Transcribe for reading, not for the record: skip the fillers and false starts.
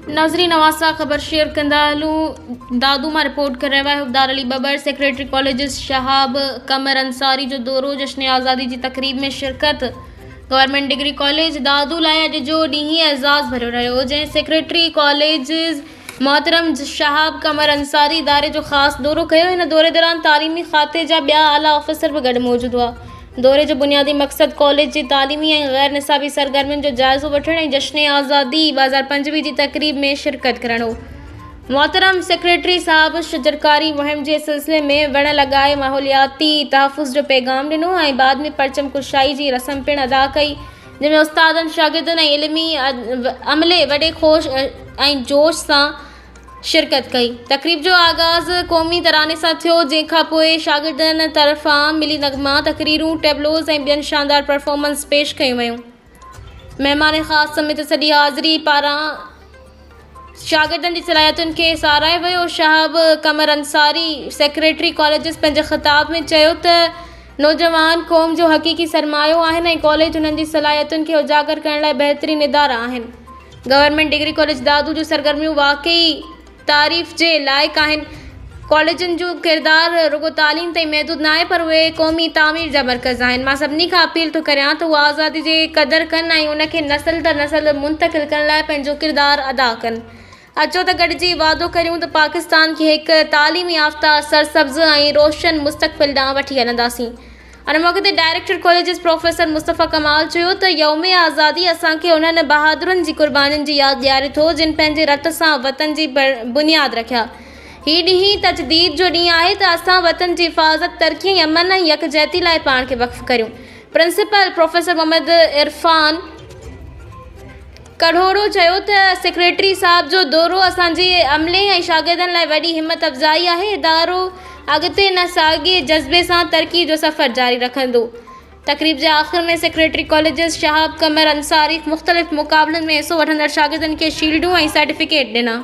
नाज़रीन नवासा ख़बर शेयर कंदा हलूं। दादू मां रिपोर्ट कर रहा है हुबदार अली बबर सेक्रेटरी कॉलेजिस शहाब कमर अंसारी जो दौरो जश्न आज़ादी की तकरीब में शिरकत। गवर्नमेंट डिग्री कॉलेज दादू लाइ अॼु जो ॾींहुं एज़ाज़ भरियो रहियो जंहिं सेक्रेटरी कॉलेजिस मोहतरम शहाब कमर अंसारी इदारे जो ख़ासि दौरो कयो। हिन दौरे दौरान तालीमी खाते जा ॿिया आला ऑफिसर भी गॾु मौजूद हुआ। दौरे जो बुनियादी मकसद कॉलेज की तालीमी और गैर निसाबी सरगर्मियों जो जायज़ो वठण और जश्न आज़ादी 2025 की तकरीब में शिरकत करण हो। मोहतरम सेक्रेटरी साहब शजरकारी मुहिम के सिलसिले में वण लगाए माहौलियाती तहफ़ुज़ जो पैगाम दिनों और बाद में परचम कुशाई की रस्म पिण अदा कई, जिनमें उस्तादन शागिर्दन और इल्मी अमले वडे खोश और जोश से शिरकत कई। तकरीब जो आगाज़ क़ौमी तराने से थियो, जंहिंखां पोइ शागिर्दनि तरफ़ां मिली नगमा तकरीरूं टेबलोज़ और बियन शानदार परफॉर्मेंस पेश कयूं वयूं। मेहमान ख़ास समेत सॼी हाज़िरी पारां शागिर्दनि की सलाहियतुनि के साराहे वियो। शहाब कमर अंसारी सेक्रेटरी कॉलेजिस पंहिंजे ख़िताब में चयो त नौजवान क़ौम जो हक़ीक़ी सरमायो आहिनि ऐं कॉलेज उन्हनि जी सलाहियतुनि के उजागर करण लाइ बहितरीन इदारा आहिनि। गवर्नमेंट डिग्री कॉलेज दादू जो सरगर्मियों वाकई तारीफ़ के लायक आहिनि। कॉलेजन जो किरदार रुगो तालीम तई महदूद ना है, पर वे कौमी तामीर जा मरकज़ आहिनि। मां सभिनी खां अपील तो करियां तो आज़ादी जे कदर कन और उनके नस्ल दर नस्ल मुंतकिल करण लाइ पंहिंजो किरदार अदा कन। अचो त गॾिजी वादो करियूं तो पाकिस्तान के एक तालीमी याफ्ता सरसब्ज़ और रोशन मुस्तक़बिल ॾांहुं वठी हलंदासीं। उन मौके ते डायरेक्टर कॉलेजिस प्रोफेसर मुस्तफ़ा कमाल चयो त यौम आज़ादी असांखे उन्हनि बहादुरनि जी कुर्बानियुनि जी यादि ॾियारे थो जिन पंहिंजे रत सां वतन जी बुनियाद रखिया। हीउ ॾींहुं तजदीद जो ॾींहुं आहे त असां वतन जी हिफ़ाज़त तरक़ी ऐं अमन ऐं यकजहती लाइ पाण खे वक़्फ़ करियूं। प्रिंसिपल प्रोफेसर मोहम्मद इरफान कढ़ोड़ो चयो त सेक्रेटरी साहब जो दौरो असांजे अमले ऐं शागिर्दनि लाइ वॾी हिम्मत अफ़ज़ाई आहे। इदारो अॻिते न साॻिए जज़्बे सां तरक़ी जो सफ़र जारी रखंदो। तकरीब के आख़िर में सेक्रेटरी कॉलेजिस शहाब कमर अंसारी मुख़्तलिफ़ मुक़ाबलनि में हिस्सो वठंदड़ शागिर्दनि के शील्डूं और सर्टिफिकेट ॾिना।